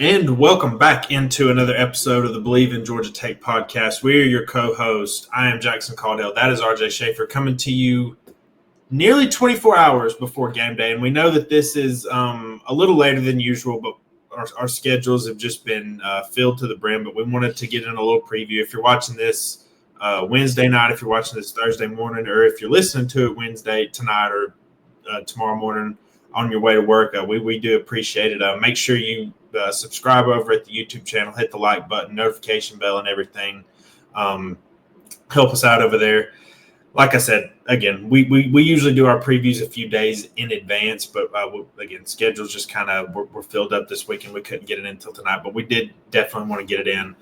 And welcome back into another episode of the Believe in Georgia Tech podcast. We are your co-host. I am Jackson Caudell. That is RJ Schafer coming to you nearly 24 hours before game day. And we know that this is a little later than usual, but our schedules have just been filled to the brim. But we wanted to get in a little preview. If you're watching this Wednesday night, if you're watching this Thursday morning, or if you're listening to it Wednesday tonight or tomorrow morning on your way to work, we do appreciate it. Make sure you subscribe over at the YouTube channel, hit the like button, notification bell, and everything. Help us out over there. Like I said, again, we usually do our previews a few days in advance, but again, schedules just kind of were filled up this week, and we couldn't get it in until tonight. But we did definitely want to get it in.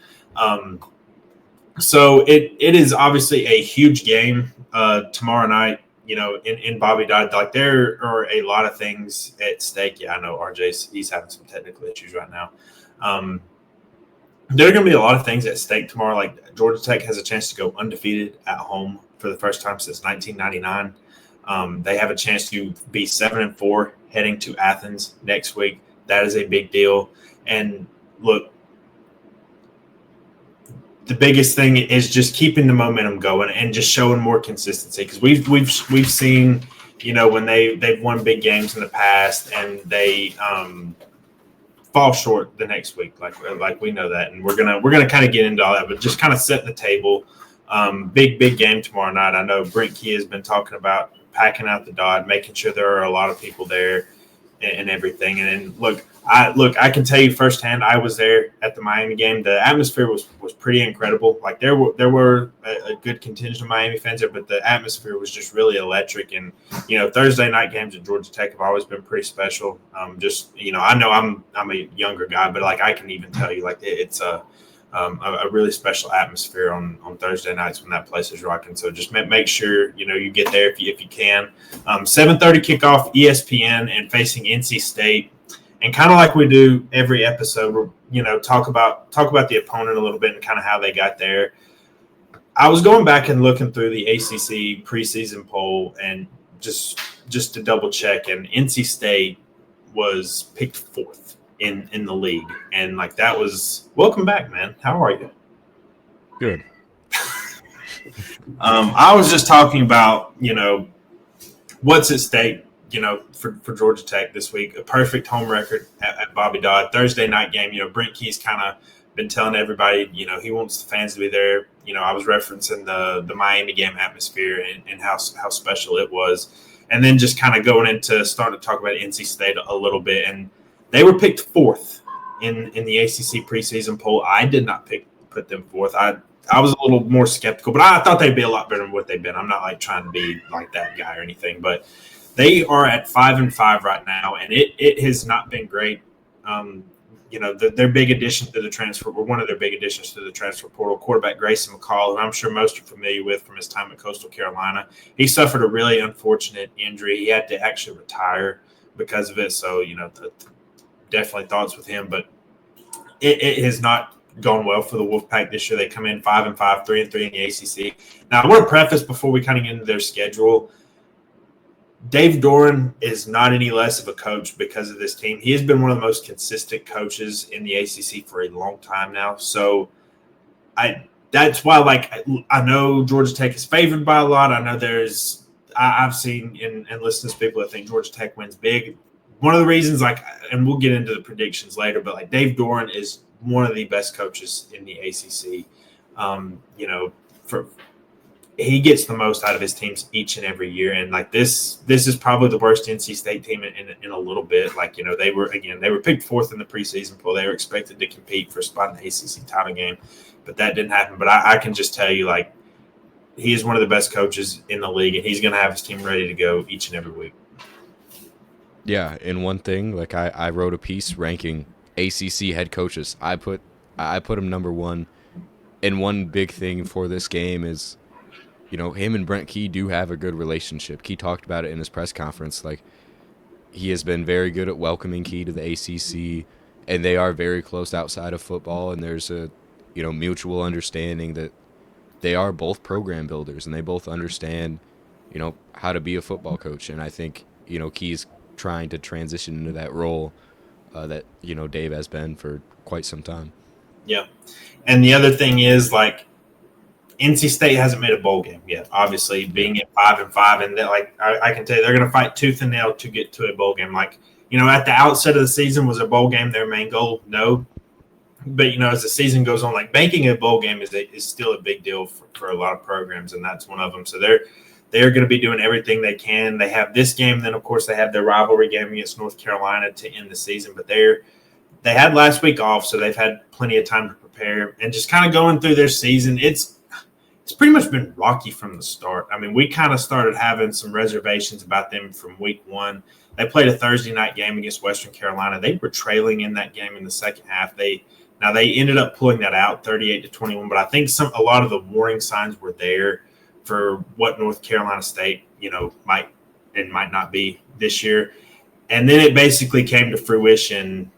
So it is obviously a huge game tomorrow night. You know, in Bobby Dodd, like there are a lot of things at stake. Yeah, I know he's having some technical issues right now. There are going to be a lot of things at stake tomorrow. Like Georgia Tech has a chance to go undefeated at home for the first time since 1999. They have a chance to be 7-4 heading to Athens next week. That is a big deal. And look, the biggest thing is just keeping the momentum going and just showing more consistency, because we've seen, you know, when they've won big games in the past and they fall short the next week, like we know that, and we're gonna kind of get into all that, but just kind of setting the table. Big game tomorrow night. I know Brent Key has been talking about packing out the Dodd, making sure there are a lot of people there and everything. And look, I can tell you firsthand, I was there at the Miami game. The atmosphere was pretty incredible. Like there were a good contingent of Miami fans there, but the atmosphere was just really electric. And you know, Thursday night games at Georgia Tech have always been pretty special. Just, you know, I know I'm a younger guy, but like I can even tell you, like it's a really special atmosphere on Thursday nights when that place is rocking. So just make sure, you know, you get there if you can. 7:30 kickoff, ESPN, and facing NC State. And kind of like we do every episode, we're, you know, talk about the opponent a little bit and kind of how they got there. I was going back and looking through the ACC preseason poll and just to double check, and NC State was picked fourth in the league. And like that was – welcome back, man. How are you? Good. I was just talking about, you know, what's at stake, you know, for Georgia Tech this week. A perfect home record at Bobby Dodd. Thursday night game, you know, Brent Key's kind of been telling everybody, you know, he wants the fans to be there. You know, I was referencing the Miami game atmosphere and how special it was. And then just kind of going into starting to talk about NC State a little bit. And they were picked fourth in the ACC preseason poll. I did not put them fourth. I was a little more skeptical, but I thought they'd be a lot better than what they've been. I'm not like trying to be like that guy or anything, but they are at 5-5 right now, and it has not been great. You know, their big addition to the transfer, or one of their big additions to the transfer portal, quarterback Grayson McCall, who I'm sure most are familiar with from his time at Coastal Carolina. He suffered a really unfortunate injury. He had to actually retire because of it. So, you know, definitely thoughts with him, but it has not gone well for the Wolfpack this year. They come in 5-5, 3-3 in the ACC. Now, I want to preface before we kind of get into their schedule, Dave Doran is not any less of a coach because of this team. He has been one of the most consistent coaches in the ACC for a long time now. So that's why, like, I know Georgia Tech is favored by a lot. I know I've seen and listened to people that think Georgia Tech wins big. One of the reasons, like, and we'll get into the predictions later, but like Dave Doran is one of the best coaches in the ACC. You know, he gets the most out of his teams each and every year. And like this is probably the worst NC State team in a little bit. Like, you know, they were picked fourth in the preseason poll. They were expected to compete for a spot in the ACC title game, but that didn't happen. But I can just tell you, like, he is one of the best coaches in the league, and he's going to have his team ready to go each and every week. Yeah, and one thing, like I wrote a piece ranking ACC head coaches. I put him number one. And one big thing for this game is, you know, him and Brent Key do have a good relationship. Key talked about it in his press conference. Like, he has been very good at welcoming Key to the ACC, and they are very close outside of football. And there's a, you know, mutual understanding that they are both program builders, and they both understand, you know, how to be a football coach. And I think, you know, Key's trying to transition into that role that Dave has been for quite some time. Yeah. And the other thing is, like, NC State hasn't made a bowl game yet. Obviously, Yeah. being at 5-5, and I can tell you, they're going to fight tooth and nail to get to a bowl game. Like, at the outset of the season, was a bowl game their main goal? No. But as the season goes on, like, banking a bowl game is still a big deal for a lot of programs, and that's one of them. So they're going to be doing everything they can. They have this game, then of course they have their rivalry game against North Carolina to end the season. But they had last week off, so they've had plenty of time to prepare and just kind of going through their season. It's pretty much been rocky from the start. I mean, we kind of started having some reservations about them from week one. They played a Thursday night game against Western Carolina. They were trailing in that game in the second half. They ended up pulling that out 38-21, but I think a lot of the warning signs were there for what North Carolina State, might not be this year. And then it basically came to fruition,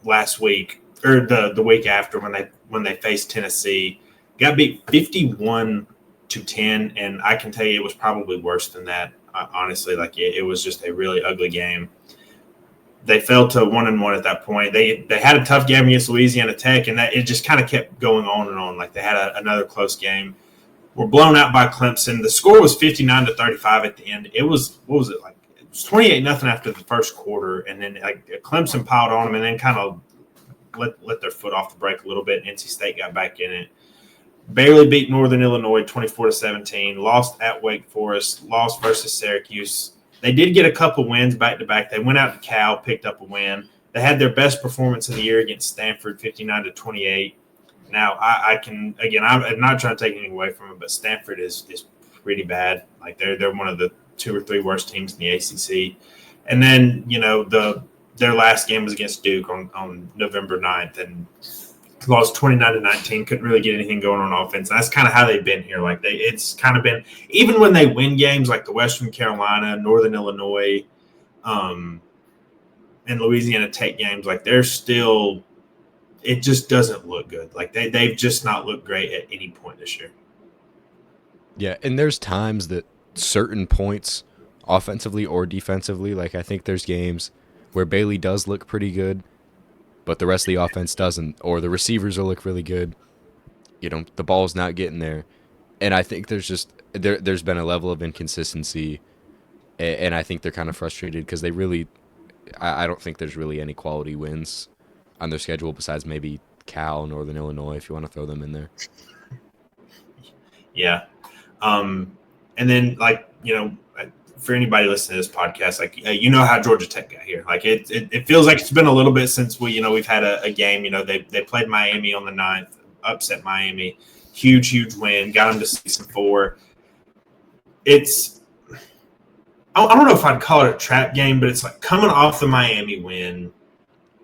last week or the week after when they faced Tennessee, got beat 51-10, and I can tell you it was probably worse than that. Honestly, like it was just a really ugly game. They fell to 1-1 at that point. They had a tough game against Louisiana Tech, and that it just kind of kept going on and on. Like they had another close game. Were blown out by Clemson. The score was 59-35 at the end. It was, what was it like? It was 28-0 after the first quarter, and then like Clemson piled on them, and then kind of let their foot off the brake a little bit. NC State got back in it. Barely beat Northern Illinois 24-17. Lost at Wake Forest. Lost versus Syracuse. They did get a couple wins back to back. They went out to Cal, picked up a win. They had their best performance of the year against Stanford, 59-28. Now, I'm not trying to take anything away from it, but Stanford is pretty bad. Like they're one of the 2 or 3 worst teams in the ACC. And then their last game was against Duke on November 9th, and lost 29-19. Couldn't really get anything going on offense. And that's kind of how they've been here. Like it's kind of been, even when they win games like the Western Carolina, Northern Illinois, and Louisiana Tech games, like they're still, it just doesn't look good. Like they've just not looked great at any point this year. Yeah, and there's times that certain points, offensively or defensively, like I think there's games where Bailey does look pretty good, but the rest of the offense doesn't, or the receivers will look really good. The ball's not getting there. And I think there's been a level of inconsistency, and I think they're kind of frustrated because I don't think there's really any quality wins on their schedule besides maybe Cal, Northern Illinois, if you want to throw them in there. Yeah. And then, for anybody listening to this podcast, how Georgia Tech got here. Like it feels like it's been a little bit since we've had a game. They played Miami on the 9th, upset Miami, huge win, got them to 6-4. It's, I don't know if I'd call it a trap game, but it's like coming off the Miami win.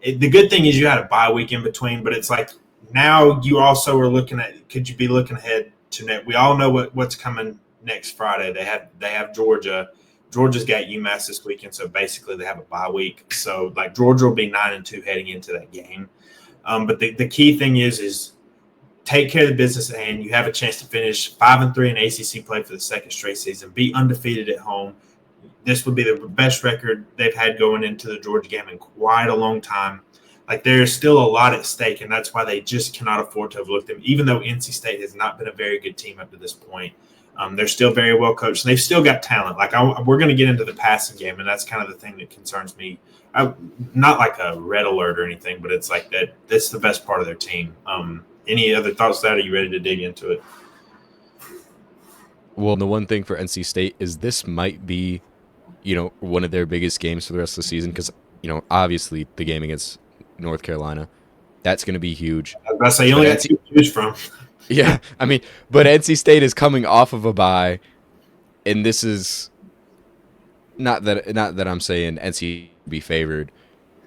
The good thing is you had a bye week in between, but it's like now you also are looking at, could you be looking ahead to net? We all know what's coming next Friday. They have Georgia. Georgia's got UMass this weekend, so basically they have a bye week. So like Georgia will be 9-2 heading into that game. But the key thing is take care of the business at hand. You have a chance to finish 5-3 in ACC play for the second straight season. Be undefeated at home. This would be the best record they've had going into the Georgia game in quite a long time. Like there's still a lot at stake, and that's why they just cannot afford to have looked at them. Even though NC State has not been a very good team up to this point, they're still very well coached, and they've still got talent. Like we're going to get into the passing game, and that's kind of the thing that concerns me. Not like a red alert or anything, but it's like that. That's the best part of their team. Any other thoughts that? Are you ready to dig into it? Well, the one thing for NC State is this might be, one of their biggest games for the rest of the season because, obviously the game against North Carolina, that's going to be huge. I was about to say, you only got 2 to choose from. Yeah, I mean, but NC State is coming off of a bye, and this is not that I'm saying NC be favored,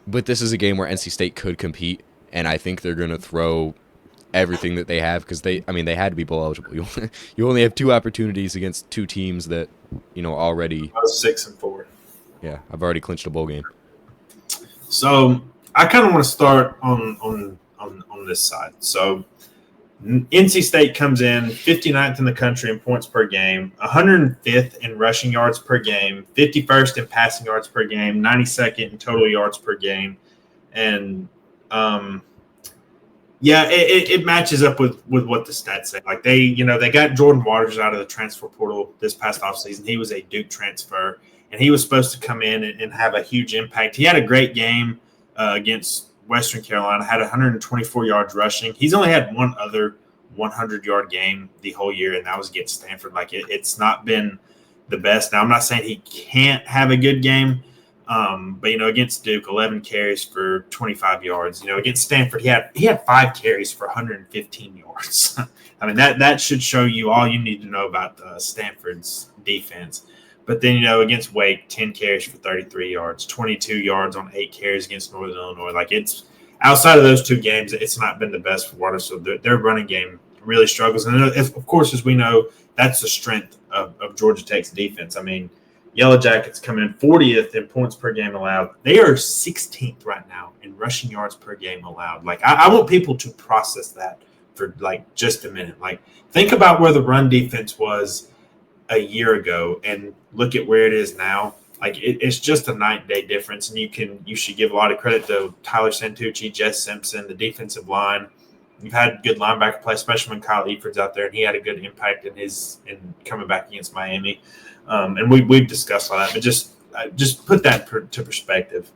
but this is a game where NC State could compete, and I think they're going to throw everything that they have because they had to be bowl eligible. You only have 2 opportunities against 2 teams that already 6-4. Yeah, I've already clinched a bowl game. So I kind of want to start on this side. So NC State comes in 59th in the country in points per game, 105th in rushing yards per game, 51st in passing yards per game, 92nd in total yards per game. And yeah, it matches up with what the stats say. Like they got Jordan Waters out of the transfer portal this past offseason. He was a Duke transfer, and he was supposed to come in and have a huge impact. He had a great game against Western Carolina, had 124 yards rushing. He's only had one other 100-yard game the whole year, and that was against Stanford. Like it's not been the best. Now, I'm not saying he can't have a good game, but against Duke, 11 carries for 25 yards. Against Stanford, he had 5 carries for 115 yards. I mean that should show you all you need to know about Stanford's defense. But then against Wake, 10 carries for 33 yards, 22 yards on 8 carries against Northern Illinois. Like it's outside of those 2 games, it's not been the best for Waters. So their running game really struggles, and of course, as we know, that's the strength of Georgia Tech's defense. I mean, Yellow Jackets come in 40th in points per game allowed. They are 16th right now in rushing yards per game allowed. Like I want people to process that for like just a minute. Like think about where the run defense was a year ago and look at where it is now. Like it's just a night and day difference, and you should give a lot of credit to Tyler Santucci, Jess Simpson, the defensive line. You've had good linebacker play, especially when Kyle Eford's out there, and he had a good impact in coming back against Miami. And we've discussed all that, but just put that to perspective.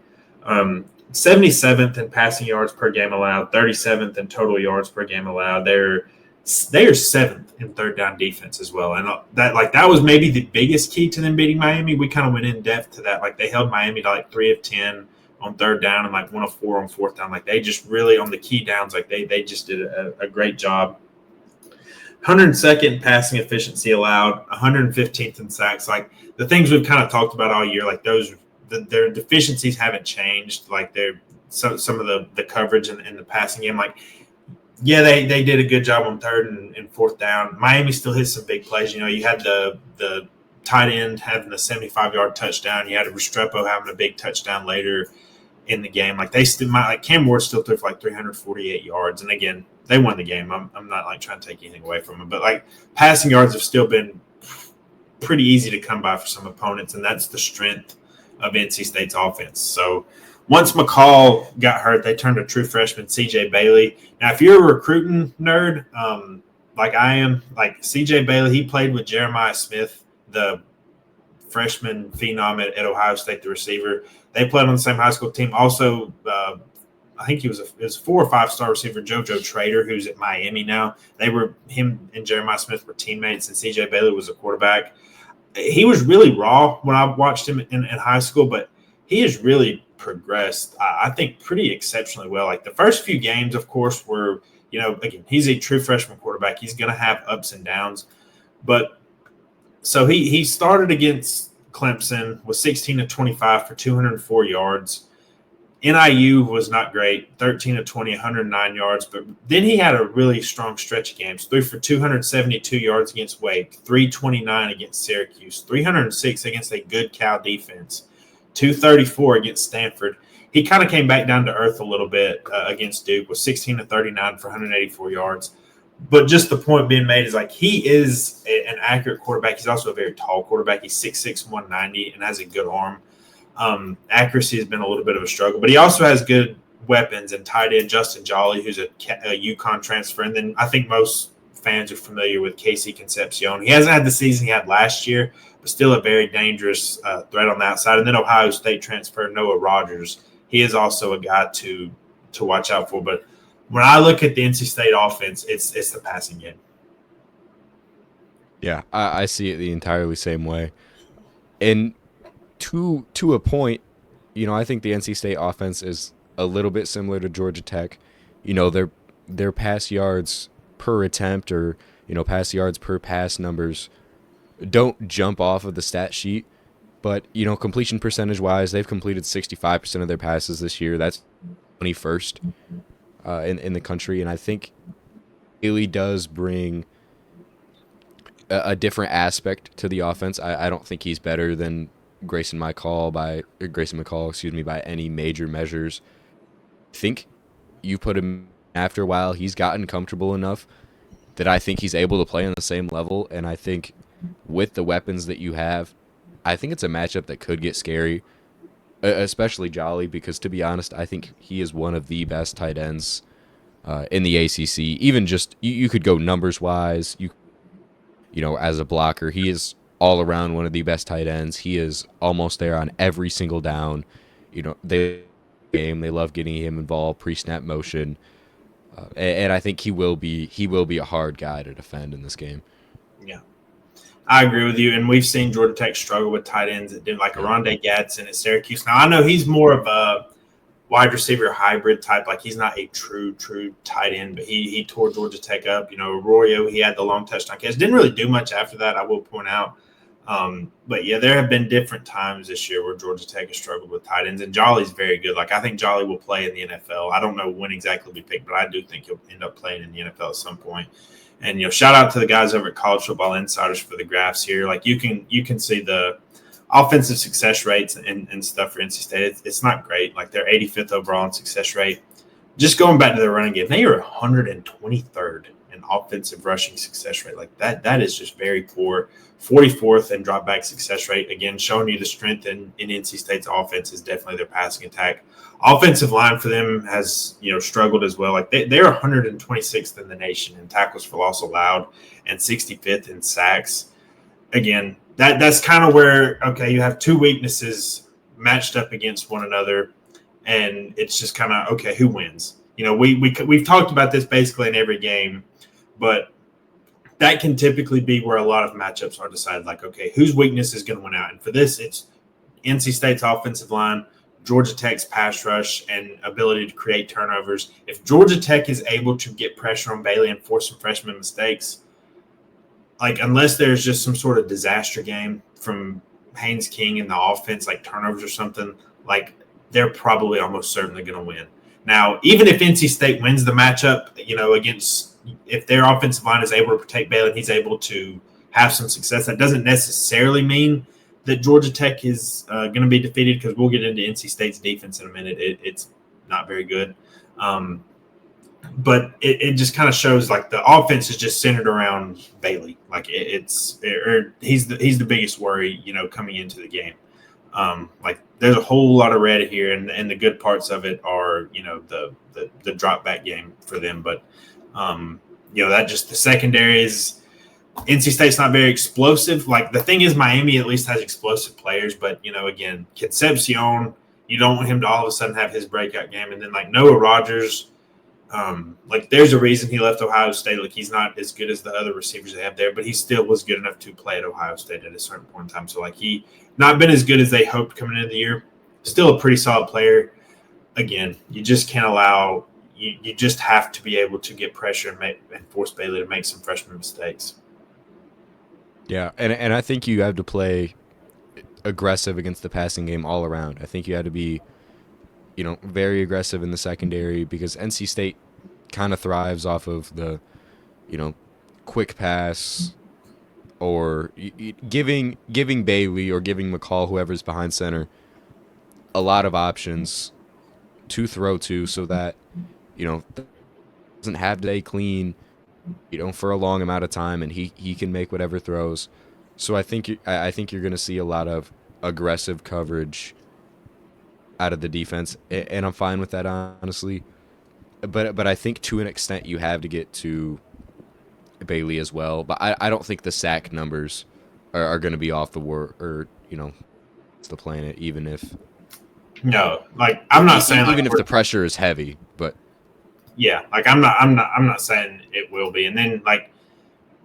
77th in passing yards per game allowed, 37th in total yards per game allowed. They are 7th in third down defense as well, and that was maybe the biggest key to them beating Miami. We kind of went in depth to that. Like they held Miami to like 3 of 10 on third down and like 1 of 4 on fourth down. Like they just really on the key downs, like they just did a great job. 102nd in passing efficiency allowed, 115th in sacks. Like the things we've kind of talked about all year, like their deficiencies haven't changed. Like they're some of the coverage in the passing game. Like, yeah, they did a good job on third and fourth down. Miami still hit some big plays. You had the tight end having a 75-yard touchdown. You had a Restrepo having a big touchdown later in the game. Like Cam Ward still threw for like 348 yards. And again, they won the game. I'm not like trying to take anything away from them, but like passing yards have still been pretty easy to come by for some opponents, and that's the strength of NC State's offense. So once McCall got hurt, they turned to true freshman CJ Bailey. Now, if you're a recruiting nerd, like I am, like CJ Bailey, he played with Jeremiah Smith, the freshman phenom at Ohio State, the receiver. They played on the same high school team. Also, I think he was a 4 or 5 star receiver, JoJo Trader, who's at Miami now. Him and Jeremiah Smith were teammates, and CJ Bailey was a quarterback. He was really raw when I watched him in high school, but he has really progressed, I think, pretty exceptionally well. Like the first few games, of course, were, again, he's a true freshman quarterback. He's going to have ups and downs. But so he started against Clemson with 16 of 25 for 204 yards. NIU was not great, 13 of 20, 109 yards. But then he had a really strong stretch of games, 3 for 272 yards against Wake, 329 against Syracuse, 306 against a good Cal defense, 234 against Stanford. He kind of came back down to earth a little bit against Duke with 16 to 39 for 184 yards. But just the point being made is like he is an accurate quarterback. He's also a very tall quarterback. He's 6'6", 190 and has a good arm. Accuracy has been a little bit of a struggle, but he also has good weapons and tight end Justin Jolly, who's a UConn transfer. And then I think most fans are familiar with Casey Concepcion. He hasn't had the season he had last year, but still a very dangerous threat on the outside. And then Ohio State transfer Noah Rogers. He is also a guy to watch out for. But when I look at the NC State offense, it's the passing game. Yeah, I see it the entirely same way. And to a point, I think the NC State offense is a little bit similar to Georgia Tech. Their pass yards per attempt or, pass yards per pass numbers don't jump off of the stat sheet. But, completion percentage wise, they've completed 65% of their passes this year. That's 21st in the country. And I think Bailey does bring a different aspect to the offense. I don't think he's better than Grayson McCall by any major measures. I think you put him after a while, he's gotten comfortable enough that I think he's able to play on the same level. And I think with the weapons that you have, I think it's a matchup that could get scary, especially Jolly, because to be honest, I think he is one of the best tight ends in the ACC. Even just you could go numbers wise, as a blocker, he is all around one of the best tight ends. He is almost there on every single down. They love getting him involved pre-snap motion, and I think he will be a hard guy to defend in this game. Yeah, I agree with you. And we've seen Georgia Tech struggle with tight ends that did like Aronde Gadsden at Syracuse. Now I know he's more of a wide receiver hybrid type. Like he's not a true tight end, but he tore Georgia Tech up. Arroyo, he had the long touchdown catch. Didn't really do much after that, I will point out. But yeah, there have been different times this year where Georgia Tech has struggled with tight ends, and Jolly's very good. Like I think Jolly will play in the NFL. I don't know when exactly we pick, but I do think he'll end up playing in the NFL at some point. And shout out to the guys over at College Football Insiders for the graphs here. Like you can see the offensive success rates and stuff for NC State. It's not great. Like they're 85th overall in success rate. Just going back to the running game, they are 123rd in offensive rushing success rate. Like that is just very poor. 44th in dropback success rate. Again, showing you the strength in NC State's offense is definitely their passing attack. Offensive line for them has struggled as well. Like they're 126th in the nation in tackles for loss allowed and 65th in sacks. Again, that's kind of where you have two weaknesses matched up against one another, and it's just kind of who wins. We've talked about this basically in every game, but that can typically be where a lot of matchups are decided. Like, whose weakness is going to win out? And for this, it's NC State's offensive line, Georgia Tech's pass rush, and ability to create turnovers. If Georgia Tech is able to get pressure on Bailey and force some freshman mistakes, like unless there's just some sort of disaster game from Haynes King in the offense, like turnovers or something, like they're probably almost certainly going to win. Now, even if NC State wins the matchup, if their offensive line is able to protect Bailey and he's able to have some success, that doesn't necessarily mean that Georgia Tech is going to be defeated, because we'll get into NC State's defense in a minute. It's not very good. But it just kind of shows like the offense is just centered around Bailey. Like he's the biggest worry, coming into the game. Like there's a whole lot of red here, and the good parts of it are, the drop back game for them. But, that just the secondary is NC State's not very explosive. Like the thing is Miami at least has explosive players, but, again, Concepcion, you don't want him to all of a sudden have his breakout game. And then like Noah Rogers, like there's a reason he left Ohio State. Like he's not as good as the other receivers they have there, but he still was good enough to play at Ohio State at a certain point in time. So like he not been as good as they hoped coming into the year. Still a pretty solid player. Again, you just can't allow you just have to be able to get pressure and force Bailey to make some freshman mistakes. Yeah, and I think you have to play aggressive against the passing game all around. I think you have to be very aggressive in the secondary, because NC State kind of thrives off of the, quick pass, or giving Bailey or giving McCall, whoever's behind center, a lot of options to throw to, so that doesn't have to stay clean, for a long amount of time, and he can make whatever throws. So I think you're going to see a lot of aggressive coverage out of the defense, and I'm fine with that, honestly. But I think to an extent you have to get to Bailey as well. But I don't think the sack numbers are going to be off the war, or it's the planet, even if no, like I'm not saying even if the pressure is heavy, but yeah, like I'm not saying it will be. And then like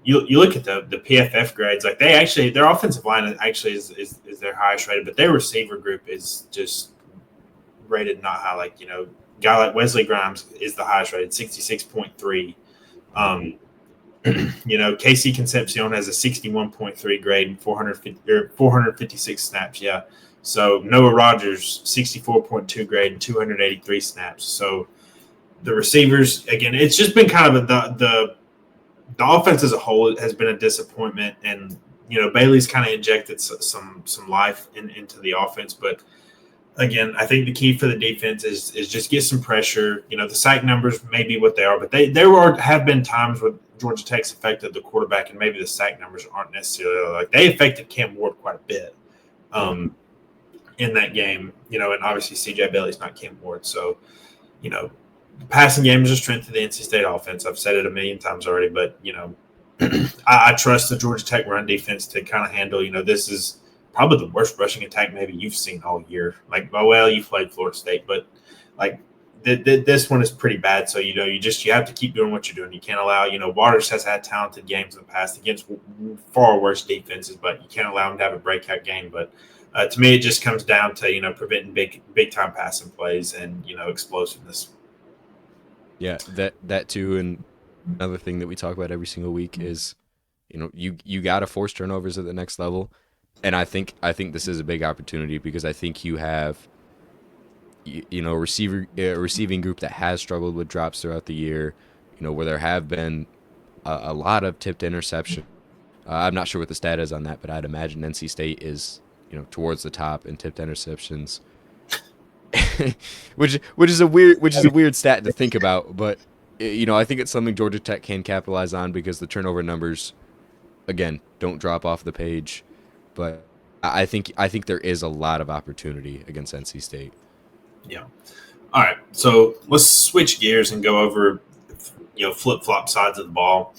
you look at the PFF grades, like their offensive line actually is their highest rated, but their receiver group is just rated not high. Like guy like Wesley Grimes is the highest rated, 66.3. Casey Concepcion has a 61.3 grade and 456 snaps. Yeah. So Noah Rogers, 64.2 grade and 283 snaps. So the receivers, again, it's just been kind of the offense as a whole has been a disappointment, and Bailey's kind of injected some life into the offense. But again, I think the key for the defense is just get some pressure. The sack numbers may be what they are, but there have been times where Georgia Tech's affected the quarterback, and maybe the sack numbers aren't necessarily like they affected Cam Ward quite a bit in that game. And obviously C.J. Bailey's not Cam Ward, so the passing game is a strength of the NC State offense. I've said it a million times already, but I trust the Georgia Tech run defense to kind of handle. This is probably the worst rushing attack maybe you've seen all year. Like, well, you played Florida State, but like this one is pretty bad. So you have to keep doing what you're doing. You can't allow. Waters has had talented games in the past against far worse defenses, but you can't allow him to have a breakout game. But to me, it just comes down to preventing big time passing plays and explosiveness. Yeah, that too, and another thing that we talk about every single week is, you got to force turnovers at the next level, and I think this is a big opportunity because I think you have, a receiving group that has struggled with drops throughout the year, where there have been a lot of tipped interception. I'm not sure what the stat is on that, but I'd imagine NC State is towards the top in tipped interceptions. which is a weird stat to think about, but I think it's something Georgia Tech can capitalize on because the turnover numbers, again, don't drop off the page. But I think there is a lot of opportunity against NC State. Yeah. All right. So let's switch gears and go over flip flop sides of the ball.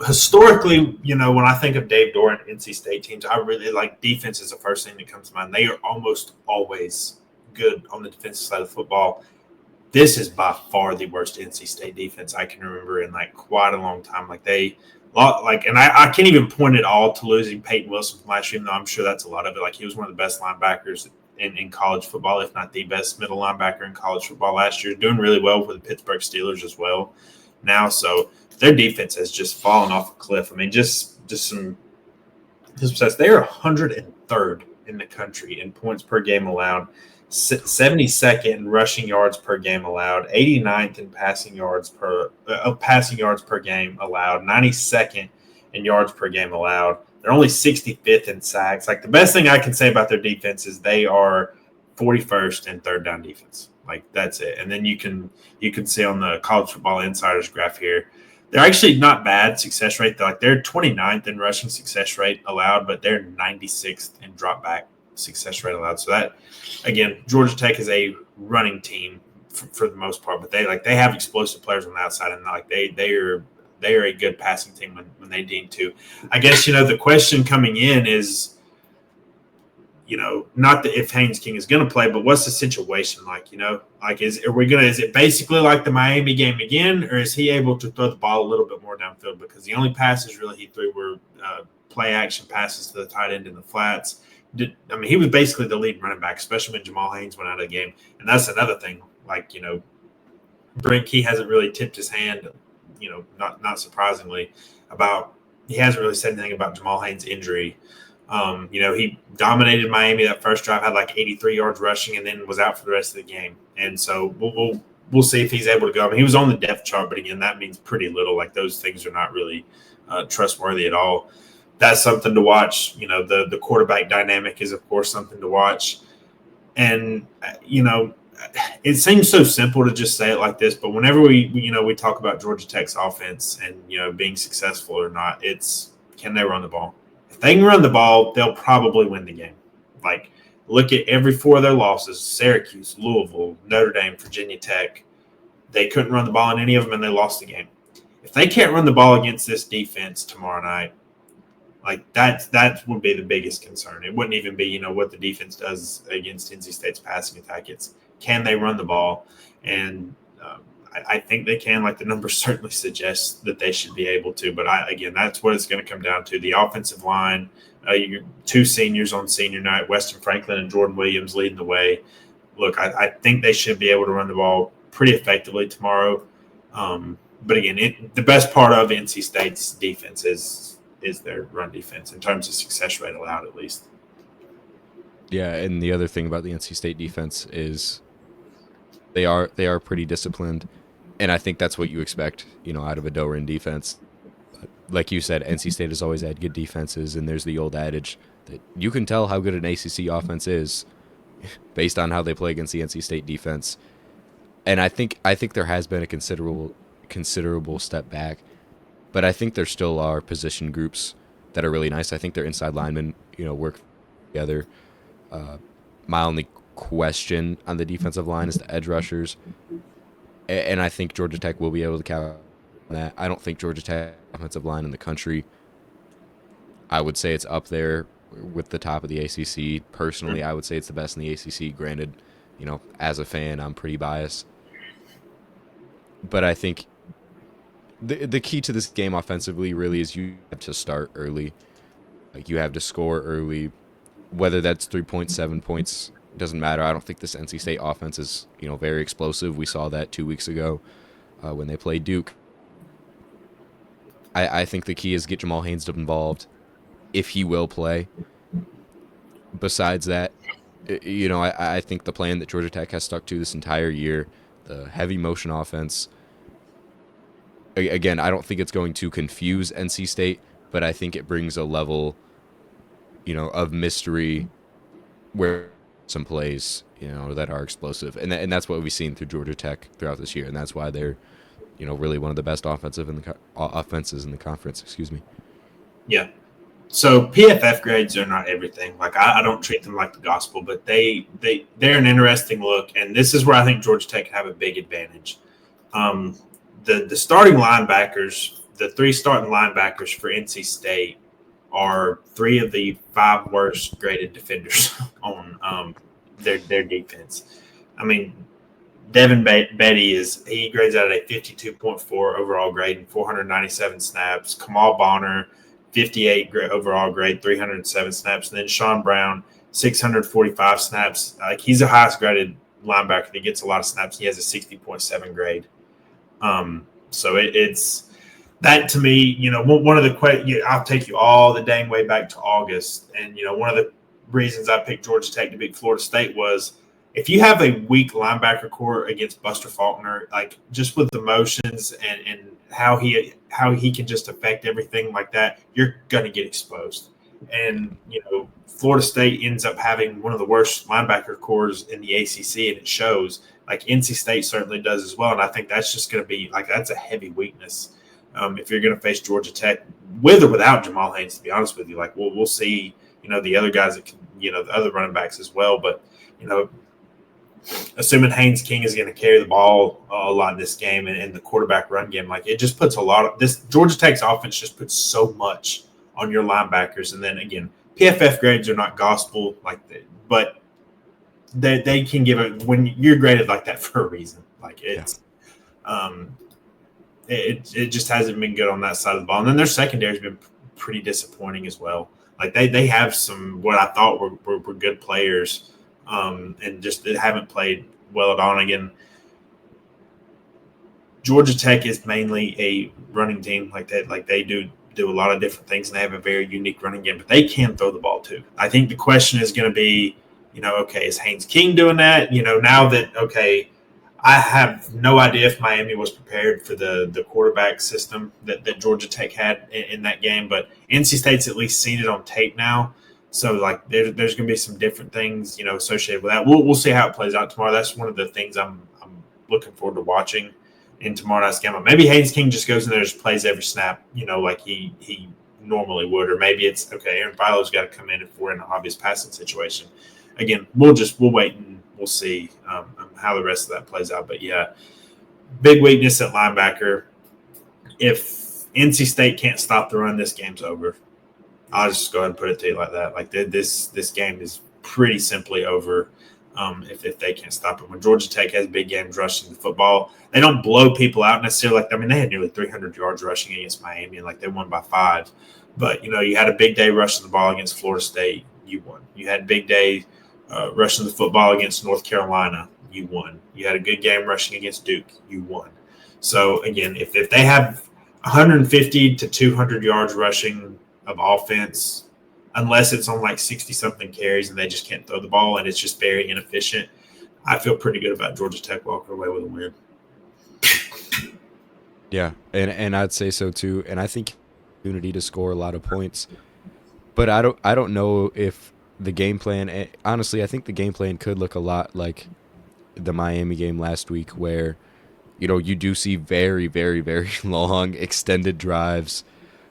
Historically, when I think of Dave Doran NC State teams, I really like defense is the first thing that comes to mind. They are almost always good on the defensive side of football. This is by far the worst NC State defense I can remember in quite a long time. And I can't even point it all to losing Peyton Wilson from last year, even though I'm sure that's a lot of it. He was one of the best linebackers in college football, if not the best middle linebacker in college football last year, doing really well for the Pittsburgh Steelers as well now. So their defense has just fallen off a cliff. I mean, just some stats. They are 103rd in the country in points per game allowed, 72nd in rushing yards per game allowed, 89th in passing yards per game allowed, 92nd in yards per game allowed. They're only 65th in sacks. The best thing I can say about their defense is they are 41st in third down defense. That's it. And then you can see on the College Football Insiders graph here, they're actually not bad success rate. They're 29th in rushing success rate allowed, but they're 96th in drop back success rate allowed. So that, again, Georgia Tech is a running team for the most part, but they have explosive players on the outside, and they are a good passing team when they deem to. I guess the question coming in is, not that if Haynes King is going to play, but what's the situation like? Is it basically like the Miami game again, or is he able to throw the ball a little bit more downfield? Because the only passes really he threw were play action passes to the tight end in the flats. He was basically the lead running back, especially when Jamal Haynes went out of the game. And that's another thing. Brent Key hasn't really tipped his hand, not surprisingly, he hasn't really said anything about Jamal Haynes' injury. He dominated Miami that first drive, had 83 yards rushing, and then was out for the rest of the game. And so we'll see if he's able to go. He was on the depth chart, but again, that means pretty little. Those things are not really trustworthy at all. That's something to watch. The quarterback dynamic is, of course, something to watch. And, it seems so simple to just say it like this, but whenever we talk about Georgia Tech's offense and, being successful or not, it's can they run the ball? If they can run the ball, they'll probably win the game. Look at every four of their losses: Syracuse, Louisville, Notre Dame, Virginia Tech. They couldn't run the ball in any of them, and they lost the game. If they can't run the ball against this defense tomorrow night, that would be the biggest concern. It wouldn't even be, what the defense does against NC State's passing attack. It's can they run the ball? And I think they can. The numbers certainly suggest that they should be able to. But again, that's what it's going to come down to. The offensive line, your two seniors on senior night, Weston Franklin and Jordan Williams leading the way. Look, I think they should be able to run the ball pretty effectively tomorrow. But again, the best part of NC State's defense is their run defense in terms of success rate allowed, at least. Yeah, and the other thing about the NC State defense is they are pretty disciplined, and I think that's what you expect, out of a Doran defense. Like you said, NC State has always had good defenses, and there's the old adage that you can tell how good an ACC offense is based on how they play against the NC State defense. And I think there has been a considerable step back. But I think there still are position groups that are really nice. I think their inside linemen, work together. My only question on the defensive line is the edge rushers, and I think Georgia Tech will be able to count on that. I don't think Georgia Tech offensive line in the country. I would say it's up there with the top of the ACC. Personally, I would say it's the best in the ACC. Granted, as a fan, I'm pretty biased, but I think the key to this game offensively really is you have to start early. Like, you have to score early, whether that's 3.7 points doesn't matter. I don't think this NC State offense is very explosive. We saw that 2 weeks ago when they played Duke. I think the key is get Jamal Haynes involved if he will play. Besides that, I think the plan that Georgia Tech has stuck to this entire year, the heavy motion offense. Again, I don't think it's going to confuse NC State, but I think it brings a level, of mystery where some plays, that are explosive. And that's what we've seen through Georgia Tech throughout this year. And that's why they're, really one of the best offenses in the conference. Excuse me. Yeah. So PFF grades are not everything. Like, I don't treat them like the gospel, but they're an interesting look. And this is where I think Georgia Tech have a big advantage. The starting linebackers, the 3 starting linebackers for NC State are 3 of the 5 worst graded defenders on their defense. I mean, Devin Betty he grades out at a 52.4 overall grade and 497 snaps. Kamal Bonner, 58 overall grade, 307 snaps. And then Sean Brown, 645 snaps. Like, he's the highest graded linebacker that gets a lot of snaps. He has a 60.7 grade. So it's that to me, one of the questions, I'll take you all the dang way back to August. And, one of the reasons I picked Georgia Tech to beat Florida State was if you have a weak linebacker core against Buster Faulkner, like, just with the motions and how he can just affect everything like that, you're going to get exposed. And, Florida State ends up having one of the worst linebacker cores in the ACC, and it shows. Like, NC State certainly does as well. And I think that's just going to be that's a heavy weakness if you're going to face Georgia Tech with or without Jamal Haynes, to be honest with you. Like, we'll see, the other guys that can, the other running backs as well. But, assuming Haynes King is going to carry the ball a lot in this game and the quarterback run game, like, it just puts a lot of this. Georgia Tech's offense just puts so much on your linebackers. And then again, PFF grades are not gospel, but they can give it when you're graded like that for a reason. Like, it's, it just hasn't been good on that side of the ball. And then their secondary has been pretty disappointing as well. Like, they have some what I thought were good players, and just they haven't played well at all. And again, Georgia Tech is mainly a running team like that. Like, they do a lot of different things, and they have a very unique running game, but they can throw the ball too. I think the question is going to be, okay, is Haynes King doing that? Now that, okay, I have no idea if Miami was prepared for the quarterback system that Georgia Tech had in that game, but NC State's at least seen it on tape now. So, like, there's going to be some different things, associated with that. We'll see how it plays out tomorrow. That's one of the things I'm looking forward to watching in tomorrow night's game. Maybe Haynes King just goes in there and just plays every snap, like he normally would. Or maybe it's, okay, Aaron Philo's got to come in if we're in an obvious passing situation. Again, we'll wait and we'll see how the rest of that plays out. But, yeah, big weakness at linebacker. If NC State can't stop the run, this game's over. I'll just go ahead and put it to you like that. Like, this game is pretty simply over if they can't stop it. When Georgia Tech has big games rushing the football, they don't blow people out necessarily. Like, they had nearly 300 yards rushing against Miami, and they won by 5. But, you had a big day rushing the ball against Florida State, you won. You had a big day rushing the football against North Carolina, you won. You had a good game rushing against Duke, you won. So, again, if they have 150 to 200 yards rushing of offense, unless it's on 60-something carries and they just can't throw the ball and it's just very inefficient, I feel pretty good about Georgia Tech walking away with a win. Yeah, and I'd say so too. And I think opportunity to score a lot of points, but I don't know if the game plan. Honestly, I think the game plan could look a lot like the Miami game last week, where you do see very, very, very long extended drives,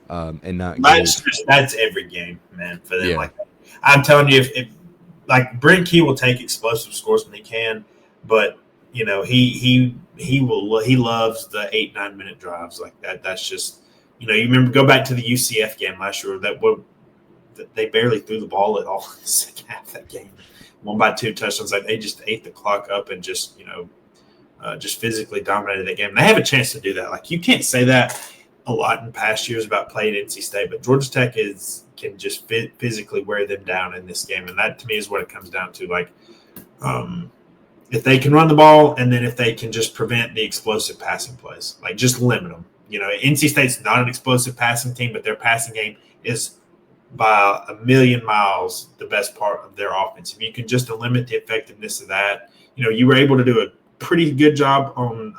and not That's good. just that's every game, man, for them. Yeah, Like I'm telling you, if like Brent Key will take explosive scores when he can, but he loves the 8-9 minute drives like that. That's just you remember go back to the UCF game last year that they barely threw the ball at all in the second half of that game. Won by 2 touchdowns. Like they just ate the clock up and just physically dominated that game. They have a chance to do that. Like you can't say that a lot in past years about playing NC State, but Georgia Tech can just physically wear them down in this game, and that to me is what it comes down to. Like, if they can run the ball, and then if they can just prevent the explosive passing plays, like just limit them. NC State's not an explosive passing team, but their passing game is by a million miles the best part of their offense. If you can just limit the effectiveness of that, you were able to do a pretty good job on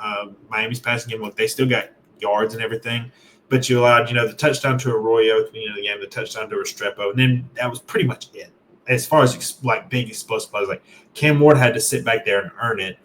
Miami's passing game. Look, they still got yards and everything, but you allowed, the touchdown to Arroyo at the beginning of the game, the touchdown to Restrepo, and then that was pretty much it. As far as like big explosive plays, like Cam Ward had to sit back there and earn it.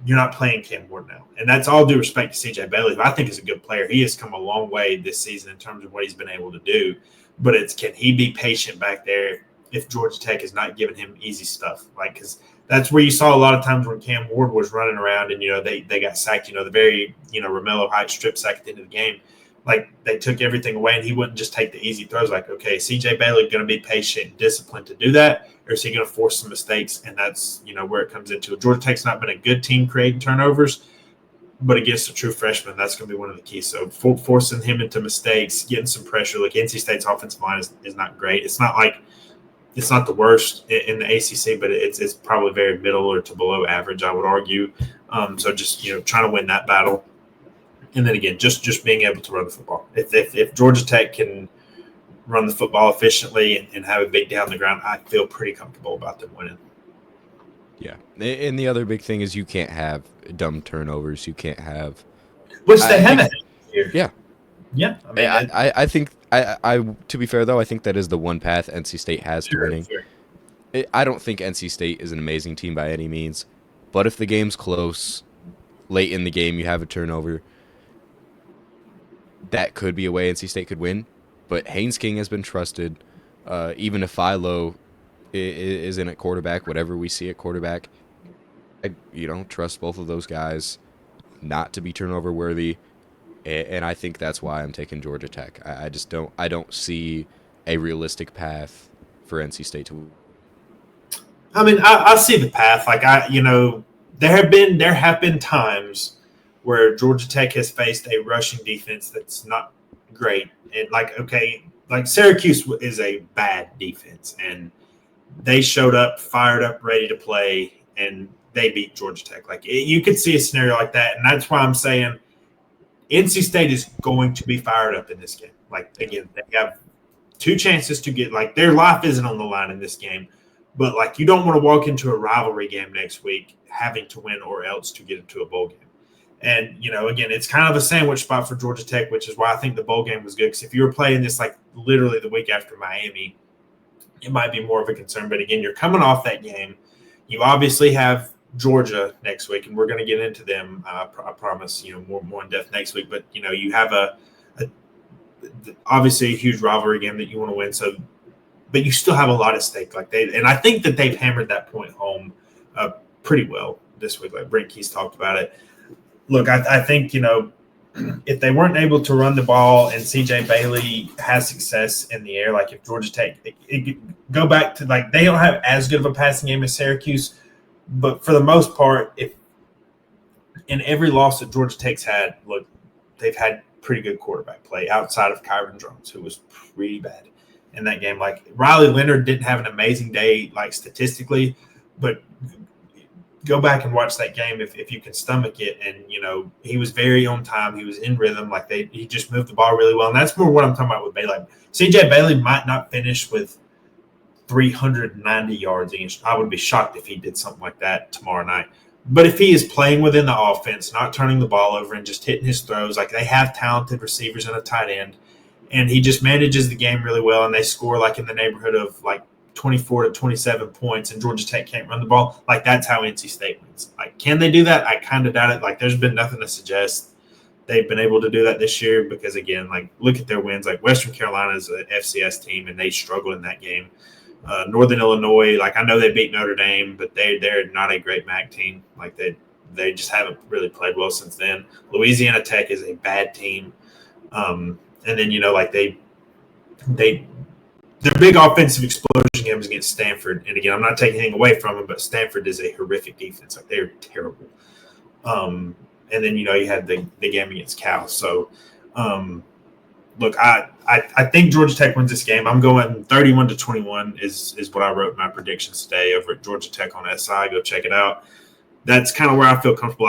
You're not playing Cam Ward now, and that's all due respect to CJ Bailey, who I think is a good player. He has come a long way this season in terms of what he's been able to do, but can he be patient back there if Georgia Tech is not giving him easy stuff? Like, because that's where you saw a lot of times when Cam Ward was running around and, they got sacked, the very, Romello Height strip sack at the end of the game. Like, they took everything away and he wouldn't just take the easy throws. Like, okay, CJ Bailey going to be patient and disciplined to do that, or is he going to force some mistakes? And that's, where it comes into it. Georgia Tech's not been a good team creating turnovers, but against a true freshman, that's going to be one of the keys. So forcing him into mistakes, getting some pressure. Like, NC State's offensive line is not great. It's not the worst in the ACC, but it's probably very middle or to below average, I would argue. So just trying to win that battle, and then again, just being able to run the football. If Georgia Tech can run the football efficiently and have a big day on the ground, I feel pretty comfortable about them winning. Yeah, and the other big thing is you can't have dumb turnovers. You can't have which they haven't here. Yeah. Yeah, I think I to be fair though, I think that is the one path NC State has to winning. Sure. I don't think NC State is an amazing team by any means, but if the game's close, late in the game you have a turnover, that could be a way NC State could win. But Haynes King has been trusted, even if Philo isn't at quarterback, whatever we see at quarterback, I trust both of those guys not to be turnover worthy. And I think that's why I'm taking Georgia Tech. I just don't see a realistic path for NC State to win. I mean, I see the path. Like there have been times where Georgia Tech has faced a rushing defense that's not great, and like Syracuse is a bad defense, and they showed up, fired up, ready to play, and they beat Georgia Tech. Like you could see a scenario like that, and that's why I'm saying NC State is going to be fired up in this game. Like, again, they have 2 chances to get, like, their life isn't on the line in this game. But, like, you don't want to walk into a rivalry game next week having to win or else to get into a bowl game. And, again, it's kind of a sandwich spot for Georgia Tech, which is why I think the bowl game was good. Because if you were playing this, like, literally the week after Miami, it might be more of a concern. But, again, you're coming off that game. You obviously have Georgia next week, and we're going to get into them. I promise, more in depth next week. But you have obviously a huge rivalry game that you want to win. So, but you still have a lot at stake. And I think that they've hammered that point home pretty well this week. Like Brent Key's talked about it. Look, I think if they weren't able to run the ball and CJ Bailey has success in the air, like if Georgia Tech go back to like they don't have as good of a passing game as Syracuse. But for the most part, if in every loss that Georgia Tech's had, look, they've had pretty good quarterback play outside of Kyron Jones, who was pretty bad in that game. Like Riley Leonard didn't have an amazing day, like statistically, but go back and watch that game if you can stomach it. And he was very on time. He was in rhythm. Like he just moved the ball really well. And that's more what I'm talking about with Bailey. Like, CJ Bailey might not finish with 390 yards. I would be shocked if he did something like that tomorrow night. But if he is playing within the offense, not turning the ball over and just hitting his throws, like they have talented receivers and a tight end, and he just manages the game really well, and they score like in the neighborhood of like 24 to 27 points and Georgia Tech can't run the ball, like that's how NC State wins. Like, can they do that? I kind of doubt it. Like, there's been nothing to suggest they've been able to do that this year because, again, like, look at their wins. Like, Western Carolina is an FCS team, and they struggled in that game. Northern Illinois, like, I know they beat Notre Dame, but they're not a great MAC team. Like, they just haven't really played well since then. Louisiana Tech is a bad team. And then, like, their big offensive explosion game is against Stanford. And, again, I'm not taking anything away from them, but Stanford is a horrific defense. Like, they're terrible. And then, you had the game against Cal. So, look, I think Georgia Tech wins this game. I'm going 31-21 is what I wrote in my predictions today over at Georgia Tech on SI. Go check it out. That's kind of where I feel comfortable.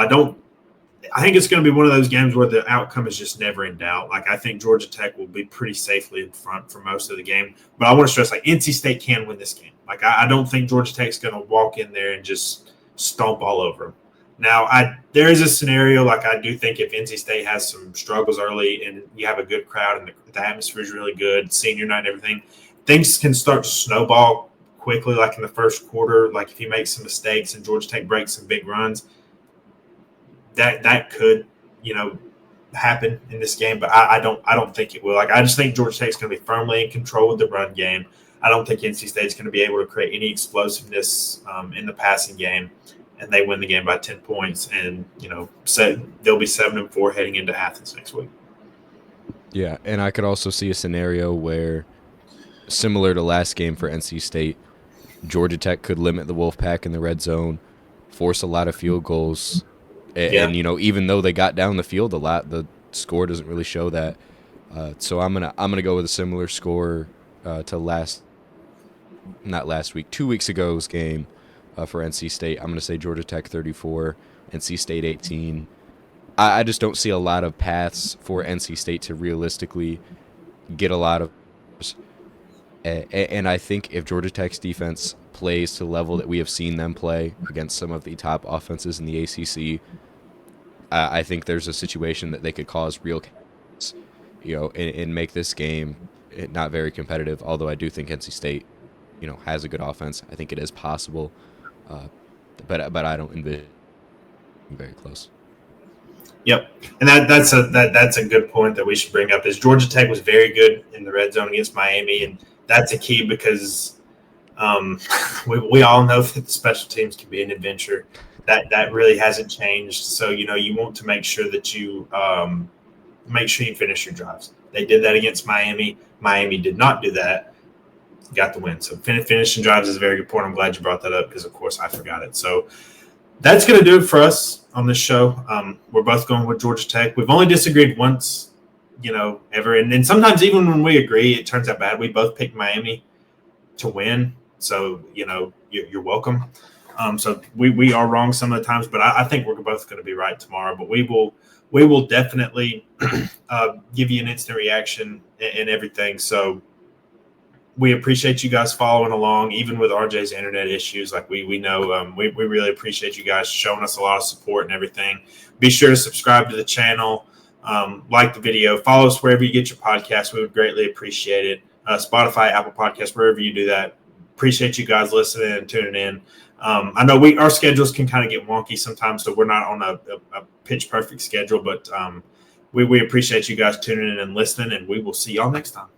I think it's going to be one of those games where the outcome is just never in doubt. Like, I think Georgia Tech will be pretty safely in front for most of the game. But I want to stress, like, NC State can win this game. Like, I don't think Georgia Tech's going to walk in there and just stomp all over them. Now, there is a scenario, like, I do think if NC State has some struggles early and you have a good crowd and the atmosphere is really good, senior night and everything, things can start to snowball quickly, like in the first quarter. Like, if you make some mistakes and Georgia Tech breaks some big runs, that could, happen in this game. But I don't think it will. Like, I just think Georgia Tech's going to be firmly in control of the run game. I don't think NC State's going to be able to create any explosiveness in the passing game. And they win the game by 10 points, and they'll be 7-4 heading into Athens next week. Yeah, and I could also see a scenario where, similar to last game for NC State, Georgia Tech could limit the Wolfpack in the red zone, force a lot of field goals, and even though they got down the field a lot, the score doesn't really show that. So I'm gonna go with a similar score to 2 weeks ago's game. For NC State, I'm going to say Georgia Tech 34, NC State 18. I just don't see a lot of paths for NC State to realistically get a lot of. And I think if Georgia Tech's defense plays to the level that we have seen them play against some of the top offenses in the ACC, I think there's a situation that they could cause real chaos, and make this game not very competitive. Although I do think NC State, has a good offense. I think it is possible. But I don't envision very close. Yep, and that's a good point that we should bring up. Is Georgia Tech was very good in the red zone against Miami, and that's a key because we all know that the special teams can be an adventure. That really hasn't changed. So you want to make sure that you finish your drives. They did that against Miami. Miami did not do that. Got the win. So finishing drives is a very good point. I'm glad you brought that up because, of course, I forgot it. So that's going to do it for us on this show. We're both going with Georgia Tech. We've only disagreed once, ever. And then sometimes even when we agree, it turns out bad. We both picked Miami to win. So, you're welcome. So we are wrong some of the times, but I think we're both going to be right tomorrow. But we will definitely give you an instant reaction and everything. So we appreciate you guys following along, even with RJ's internet issues. Like we know, we really appreciate you guys showing us a lot of support and everything. Be sure to subscribe to the channel, like the video, follow us wherever you get your podcasts. We would greatly appreciate it. Spotify, Apple Podcasts, wherever you do that. Appreciate you guys listening and tuning in. I know our schedules can kind of get wonky sometimes, so we're not on a pitch perfect schedule, but we appreciate you guys tuning in and listening, and we will see y'all next time.